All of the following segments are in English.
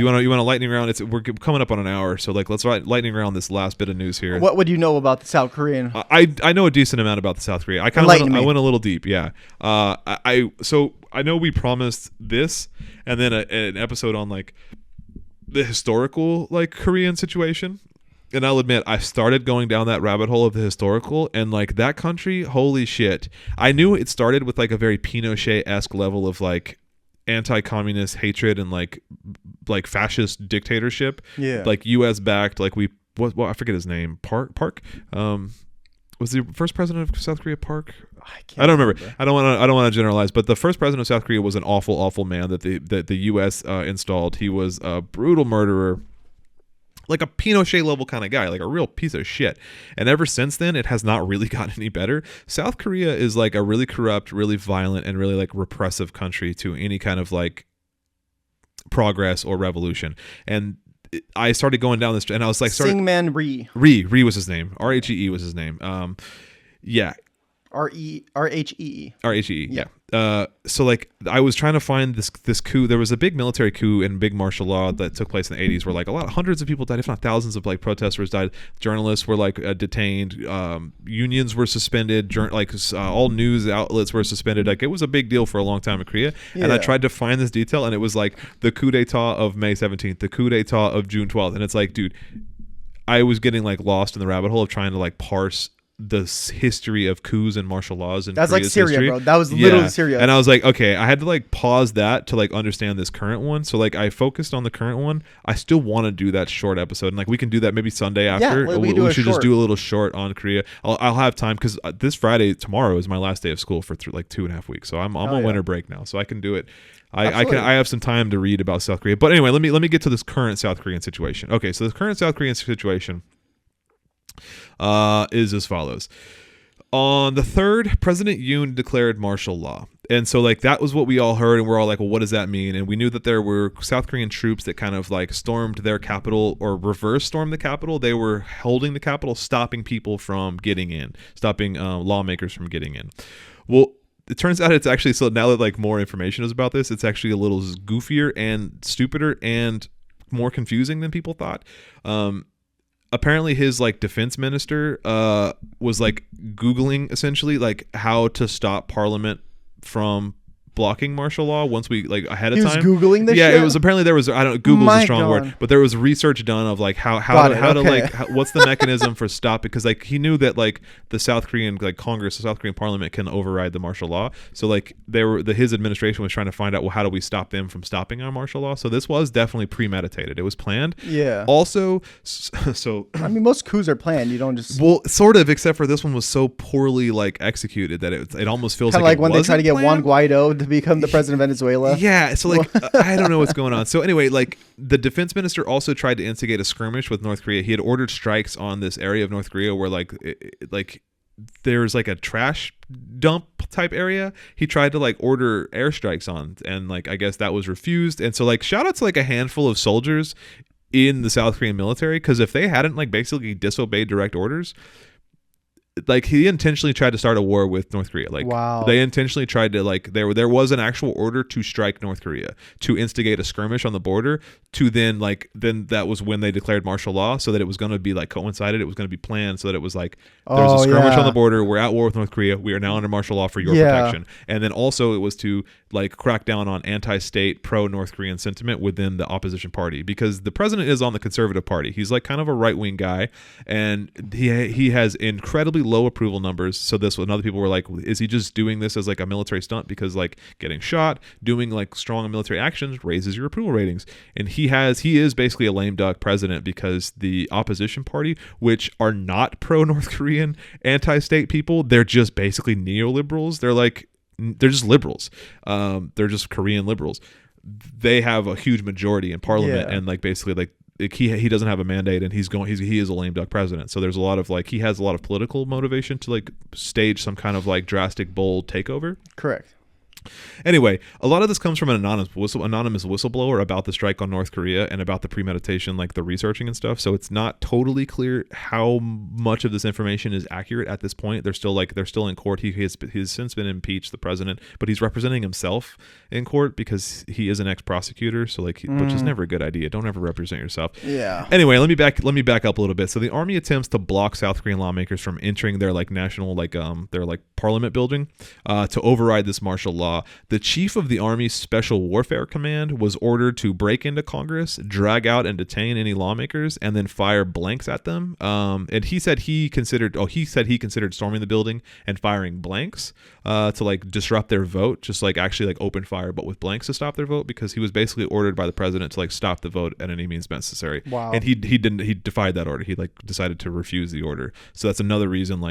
You want to lightning round? We're coming up on an hour, so like let's lightning round this last bit of news here. What would you know about the South Korean? I know a decent amount about the South Korea. I went a little deep. Yeah. I know we promised this, and then an episode on like the historical like Korean situation. And I'll admit, I started going down that rabbit hole of the historical, and like that country, holy shit. I knew it started with like a very Pinochet-esque level of like anti-communist hatred and like fascist dictatorship. Yeah. Like US backed, like I forget his name. Park? Was the first president of South Korea Park? I don't remember. I don't want to generalize, but the first president of South Korea was an awful man that the US installed. He was a brutal murderer. Like a Pinochet level kind of guy, like a real piece of shit. And ever since then, it has not really gotten any better. South Korea is like a really corrupt, really violent, and really like repressive country to any kind of like progress or revolution. And I started going down this, and I was like, Syngman Rhee. Rhee was his name. RHEE was his name. Yeah. RHEE. Yeah. So like I was trying to find this coup. There was a big military coup and big martial law that took place in the 80s where like hundreds of people died, if not thousands of like protesters died. Journalists were like detained. Unions were suspended. All news outlets were suspended. Like it was a big deal for a long time in Korea. Yeah. And I tried to find this detail, and it was like the coup d'etat of May 17th, the coup d'etat of June 12th. And it's like, dude, I was getting like lost in the rabbit hole of trying to like parse the history of coups and martial laws and that's like Syria, bro. That was literally Syria. And I was like, okay, I had to like pause that to like understand this current one. So like I focused on the current one. I still want to do that short episode, and like we can do that maybe Sunday after. Yeah, we should just do a little short on Korea. I'll have time because this Friday tomorrow is my last day of school for like 2.5 weeks. So I'm on winter break now, so I can do it. I have some time to read about South Korea. But anyway, let me get to this current South Korean situation. Okay, so the current South Korean situation is as follows. On the 3rd, President Yoon declared martial law. And so like that was what we all heard, and we're all like, well, what does that mean? And we knew that there were South Korean troops that kind of like stormed their capital, or reverse stormed the capital. They were holding the capital, stopping people from getting in, stopping lawmakers from getting in. Well, it turns out it's actually, so now that like more information is about this, it's actually a little goofier and stupider and more confusing than people thought. Apparently his like defense minister was like Googling essentially like how to stop Parliament from blocking martial law once we like ahead of time. He was Googling this shit? It was apparently there was, I don't know, Google's a strong word, but there was research done of like how to like what's the mechanism for stop, because like he knew that like the South Korean like Congress, the South Korean Parliament can override the martial law. So like his administration was trying to find out, well, how do we stop them from stopping our martial law? So this was definitely premeditated. It was planned. Yeah. Also, so I mean, most coups are planned. You don't just sort of, except for this one was so poorly like executed that it almost feels like when they try to get planned. Juan Guaido to become the president of Venezuela. Yeah, so like I don't know what's going on. So anyway, like the defense minister also tried to instigate a skirmish with North Korea. He had ordered strikes on this area of North Korea where like there's like a trash dump type area. He tried to like order airstrikes on, and like I guess that was refused. And so like shout out to like a handful of soldiers in the South Korean military, because if they hadn't like basically disobeyed direct orders, like he intentionally tried to start a war with North Korea. Like wow. They intentionally tried to like there was an actual order to strike North Korea, to instigate a skirmish on the border, to then that was when they declared martial law, so that it was going to be like coincided, it was going to be planned, so that it was like there's a skirmish on the border, we're at war with North Korea, we are now under martial law for your protection. And then also it was to like crack down on anti-state pro-North Korean sentiment within the opposition party, because the president is on the conservative party. He's like kind of a right-wing guy, and he has incredibly low approval numbers. So this one, other people were like, is he just doing this as like a military stunt, because like getting shot, doing like strong military actions raises your approval ratings? And he is basically a lame duck president, because the opposition party, which are not pro-North Korean anti-state people, they're just basically neoliberals. They're just liberals. They're just Korean liberals. They have a huge majority in parliament, and like basically like he doesn't have a mandate, and he is a lame duck president. So there's a lot of like, he has a lot of political motivation to like stage some kind of like drastic bold takeover. Correct. Anyway, a lot of this comes from an anonymous whistleblower about the strike on North Korea and about the premeditation, like the researching and stuff. So it's not totally clear how much of this information is accurate at this point. They're still in court. He's since been impeached, the president, but he's representing himself in court because he is an ex-prosecutor. So which is never a good idea. Don't ever represent yourself. Yeah. Anyway, let me back up a little bit. So the army attempts to block South Korean lawmakers from entering their national their parliament building to override this martial law. The chief of the Army's Special Warfare Command was ordered to break into Congress, drag out and detain any lawmakers, and then fire blanks at them. And he said he considered storming the building and firing blanks to disrupt their vote, just actually open fire, but with blanks to stop their vote, because he was basically ordered by the president to stop the vote at any means necessary. Wow. And he defied that order. He decided to refuse the order. So that's another reason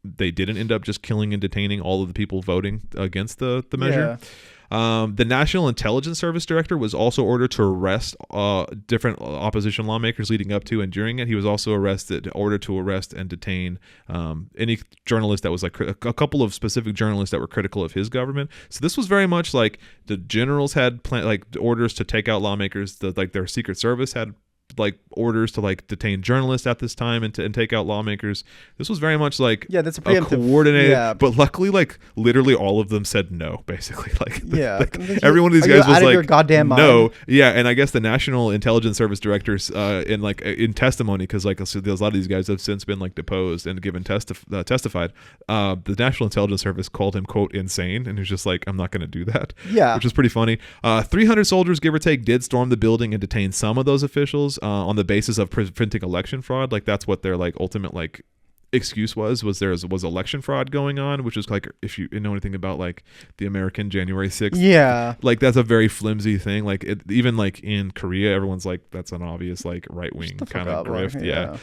they didn't end up just killing and detaining all of the people voting against the measure. Yeah. The National Intelligence Service director was also ordered to arrest different opposition lawmakers leading up to and during it. He was also ordered to arrest and detain any journalist that was a couple of specific journalists that were critical of his government. So this was very much the generals had orders to take out lawmakers. Their Secret Service had orders to detain journalists at this time and take out lawmakers. This was very much that's a coordinated, but luckily literally all of them said no, basically. Every one of these Are guys you was out of your goddamn mind? no. Yeah, and I guess the National Intelligence Service directors in testimony, because there's a lot of these guys have since been deposed and given testified. The National Intelligence Service called him, quote, insane, and he was just I'm not going to do that. Yeah, which is pretty funny. 300 soldiers, give or take, did storm the building and detain some of those officials on the basis of preventing election fraud. That's what their ultimate excuse was there was election fraud going on, which is if you know anything about the American January 6th, yeah, that's a very flimsy thing. Even in Korea, everyone's that's an obvious right-wing kind of grift. Yeah.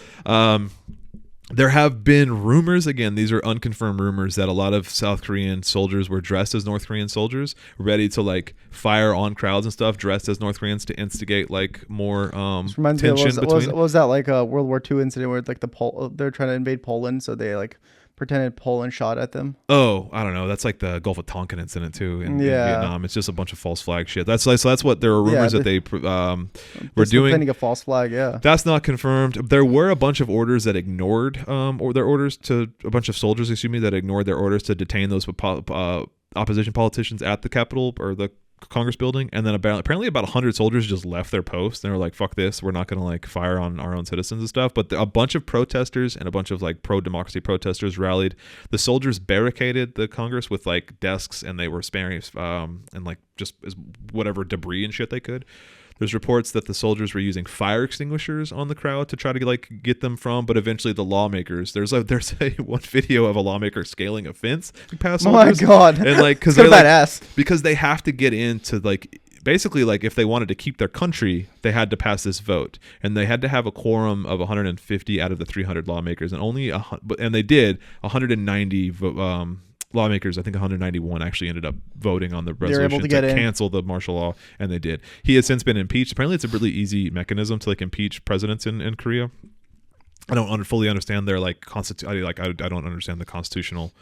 There have been rumors, again, these are unconfirmed rumors, that a lot of South Korean soldiers were dressed as North Korean soldiers, ready to fire on crowds and stuff, dressed as North Koreans to instigate more tension between. Was that a World War II incident where they're trying to invade Poland, so they pretended Poland shot at them? Oh, I don't know. That's the Gulf of Tonkin incident too in Vietnam. It's just a bunch of false flag shit. That's what there were rumors that they were doing. Pretending a false flag. Yeah, that's not confirmed. There were a bunch of orders that ignored their orders to a bunch of soldiers. That ignored their orders to detain those opposition politicians at the Capitol or the Congress building, and then apparently about 100 soldiers just left their posts. And they were fuck this, we're not going to fire on our own citizens and stuff. But a bunch of protesters and a bunch of pro-democracy protesters rallied. The soldiers barricaded the Congress with desks, and they were sparing and just whatever debris and shit they could. There's reports that the soldiers were using fire extinguishers on the crowd to try to get them from, but eventually the lawmakers. There's one video of a lawmaker scaling a fence past soldiers. Oh my god! And because they're badass, because they have to get into basically if they wanted to keep their country, they had to pass this vote, and they had to have a quorum of 150 out of the 300 lawmakers, and they did 190 lawmakers. I think 191 actually ended up voting on the resolution to cancel the martial law, and they did. He has since been impeached. Apparently, it's a really easy mechanism to impeach presidents in Korea. I don't fully understand their I don't understand the constitutional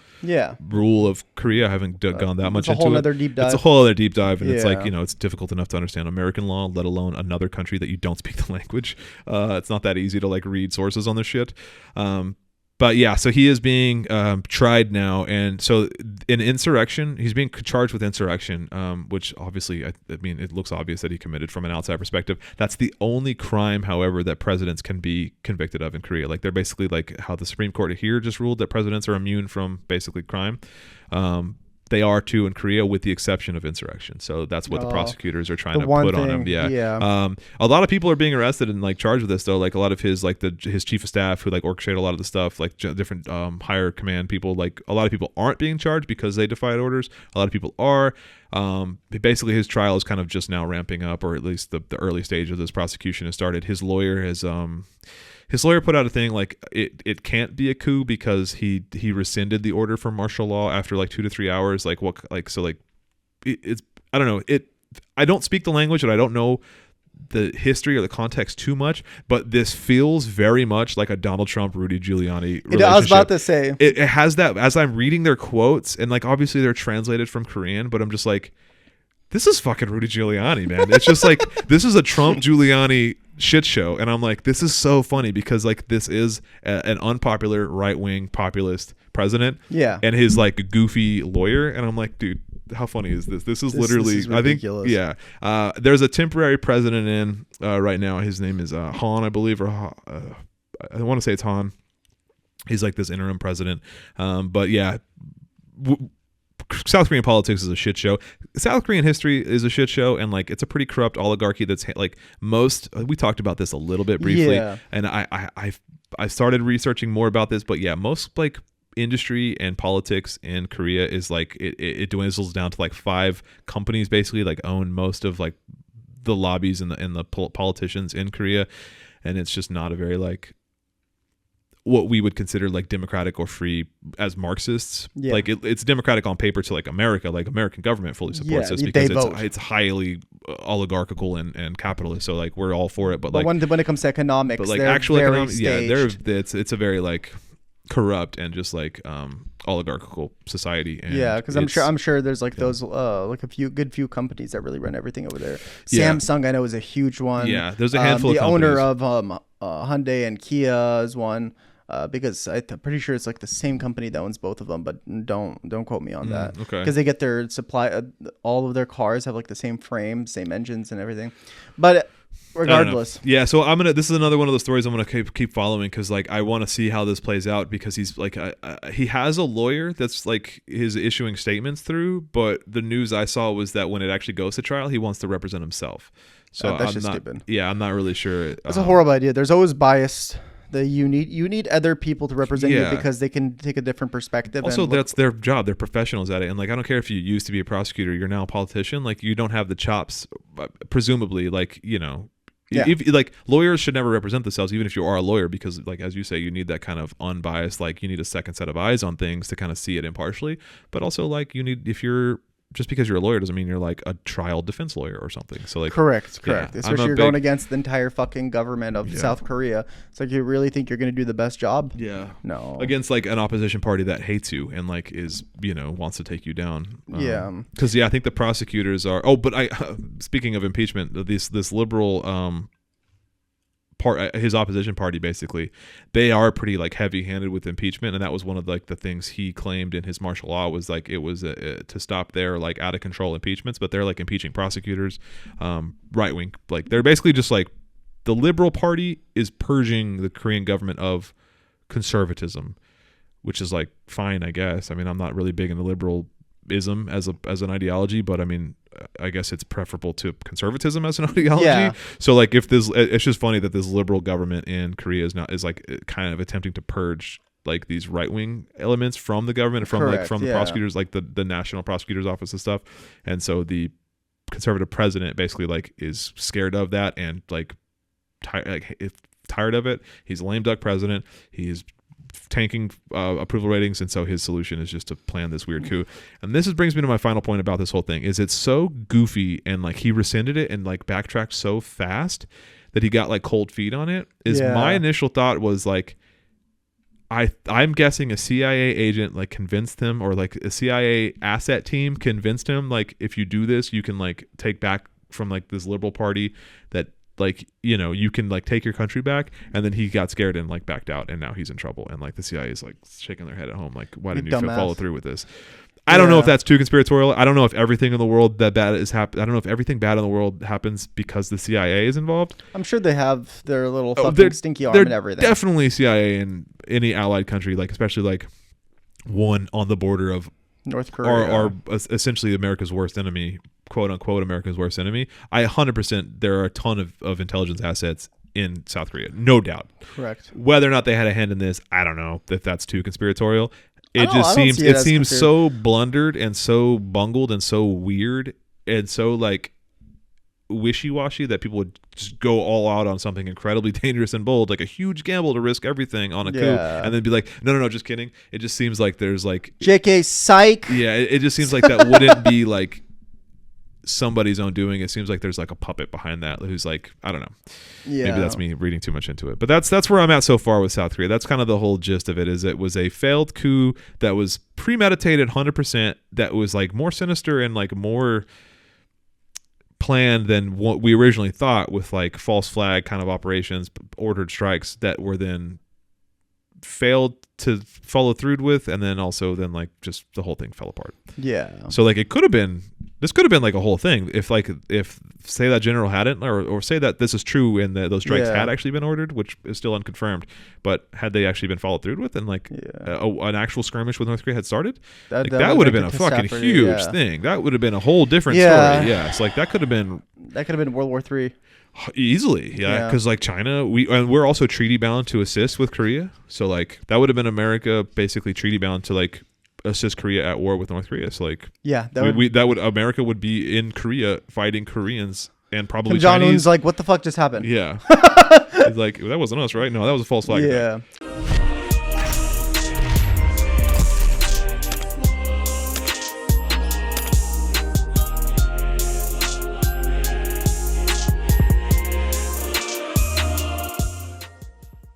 rule of Korea. I haven't gone that much into it. It's a whole other deep dive. It's a whole other deep dive, and it's it's difficult enough to understand American law, let alone another country that you don't speak the language. It's not that easy to read sources on this shit. But yeah, so he is being tried now, and so in insurrection, he's being charged with insurrection, which obviously, I mean, it looks obvious that he committed from an outside perspective. That's the only crime, however, that presidents can be convicted of in Korea. They're basically how the Supreme Court here just ruled that presidents are immune from basically crime. They are too in Korea, with the exception of insurrection. So that's what the prosecutors are trying to put on him. Yeah. A lot of people are being arrested and charged with this though. A lot of his his chief of staff who orchestrate a lot of the stuff, different higher command people. A lot of people aren't being charged because they defied orders. A lot of people are. Basically, his trial is kind of just now ramping up, or at least the early stage of this prosecution has started. His lawyer has his lawyer put out a thing it can't be a coup because he rescinded the order for martial law after 2 to 3 hours. It's I don't know it. I don't speak the language, and I don't know the history or the context too much, but this feels very much like a Donald Trump Rudy Giuliani relationship. I was about to say it has that, as I'm reading their quotes, and like obviously they're translated from Korean, but I'm just like, this is fucking Rudy Giuliani, man. It's just like, this is a Trump Giuliani shit show, and I'm like, this is so funny because like this is an unpopular right-wing populist president, and his like goofy lawyer, and I'm like, dude, how funny is this? This is literally, this is I think, ridiculous. there's a temporary president in right now. His name is Han, I believe, or I want to say it's Han. He's like this interim president, but yeah. South Korean politics is a shit show. South Korean history is a shit show, and like it's a pretty corrupt oligarchy that's like most. We talked about this a little bit briefly, and I started researching more about this, but yeah, most like industry and politics in Korea is like it dwindles down to like 5 companies basically like own most of like the lobbies and the politicians in Korea, and it's just not a very like what we would consider like democratic or free as Marxists. Like it's democratic on paper to like America, like American government fully supports this because it's highly oligarchical and capitalist. So like we're all for it, but like when it comes to economics, but like actual economics, it's a very like corrupt and just like oligarchical society. And because I'm sure there's like those like a few companies that really run everything over there. Samsung, I know, is a huge one. There's a handful of companies. The owner of Hyundai and Kia is one. Because I'm pretty sure it's like the same company that owns both of them, but don't quote me on that. Okay. Because they get their supply, all of their cars have like the same frame, same engines and everything. But regardless, so this is another one of those stories I'm gonna keep following because like I want to see how this plays out because he's like he has a lawyer that's like his issuing statements through, but the news I saw was that when it actually goes to trial, he wants to represent himself. So that's just stupid. Yeah, I'm not really sure. It's a horrible idea. There's always bias. You need other people to represent you because they can take a different perspective. Also, that's their job. They're professionals at it. And like, I don't care if you used to be a prosecutor, you're now a politician. Like, you don't have the chops, presumably. Like, you know, if like lawyers should never represent themselves, even if you are a lawyer, because like as you say, you need that kind of unbiased. Like, you need a second set of eyes on things to kind of see it impartially. But also, like, you need just because you're a lawyer doesn't mean you're like a trial defense lawyer or something. So like correct. Especially you're going against the entire fucking government of South Korea. It's like you really think you're going to do the best job? Yeah. No. Against like an opposition party that hates you and like is wants to take you down. Because I think the prosecutors are. Oh, but speaking of impeachment, this liberal his opposition party, basically, they are pretty like heavy-handed with impeachment, and that was one of like the things he claimed in his martial law was like it was to stop their like out of control impeachments, but they're like impeaching prosecutors, right wing, like they're basically just like the liberal party is purging the Korean government of conservatism, which is like fine, I guess. I mean, I'm not really big into liberalism as an ideology, but I mean, I guess it's preferable to conservatism as an ideology. Yeah. So like it's just funny that this liberal government in Korea is like kind of attempting to purge like these right-wing elements from the government, from the prosecutors, like the National Prosecutor's Office and stuff. And so the conservative president basically like is scared of that and like tired of it. He's a lame duck president. He's tanking approval ratings, and so his solution is just to plan this weird coup. And this brings me to my final point about this whole thing is it's so goofy, and like he rescinded it and like backtracked so fast that he got like cold feet on it. My initial thought was like I'm guessing a CIA agent like convinced him, or like a CIA asset team convinced him like if you do this you can like take back from like this liberal party that like you can like take your country back, and then he got scared and like backed out, and now he's in trouble, and like the CIA is like shaking their head at home like, why didn't you follow through with this? I don't know if that's too conspiratorial. I don't know if everything in the world that bad is I don't know if everything bad in the world happens because the CIA is involved. I'm sure they have their little fucking stinky arm and everything. Definitely CIA in any allied country, like especially like one on the border of North Korea, are essentially America's worst enemy, quote unquote America's worst enemy. 100% there are a ton of intelligence assets in South Korea, no doubt. Correct. Whether or not they had a hand in this, I don't know if that's too conspiratorial. It seems so blundered and so bungled and so weird and so like wishy-washy that people would just go all out on something incredibly dangerous and bold, like a huge gamble to risk everything on a coup, and then be like, no, just kidding. It just seems like there's like JK psych. Yeah, it just seems like that wouldn't be like somebody's own doing. It seems like there's like a puppet behind that who's like, I don't know. Yeah. Maybe that's me reading too much into it. But that's where I'm at so far with South Korea. That's kind of the whole gist of it. Is it was a failed coup that was premeditated 100%, that was like more sinister and like more planned than what we originally thought, with like false flag kind of operations, ordered strikes that were then failed to follow through with, and then also then like just the whole thing fell apart. Yeah. So like this could have been like a whole thing if say that general hadn't, or say that this is true and that those strikes had actually been ordered, which is still unconfirmed, but had they actually been followed through with, and like an actual skirmish with North Korea had started, that would have been a fucking huge thing. That would have been a whole different story. Yeah, it's like that could have been World War III. Easily, because like China, we're also treaty bound to assist with Korea, so like that would have been America basically treaty bound to like assist Korea at war with North Korea. So like America would be in Korea fighting Koreans and probably Kim Jong-un's Chinese. like, what the fuck just happened? Yeah, it's like, that wasn't us, right? No, that was a false flag. Yeah.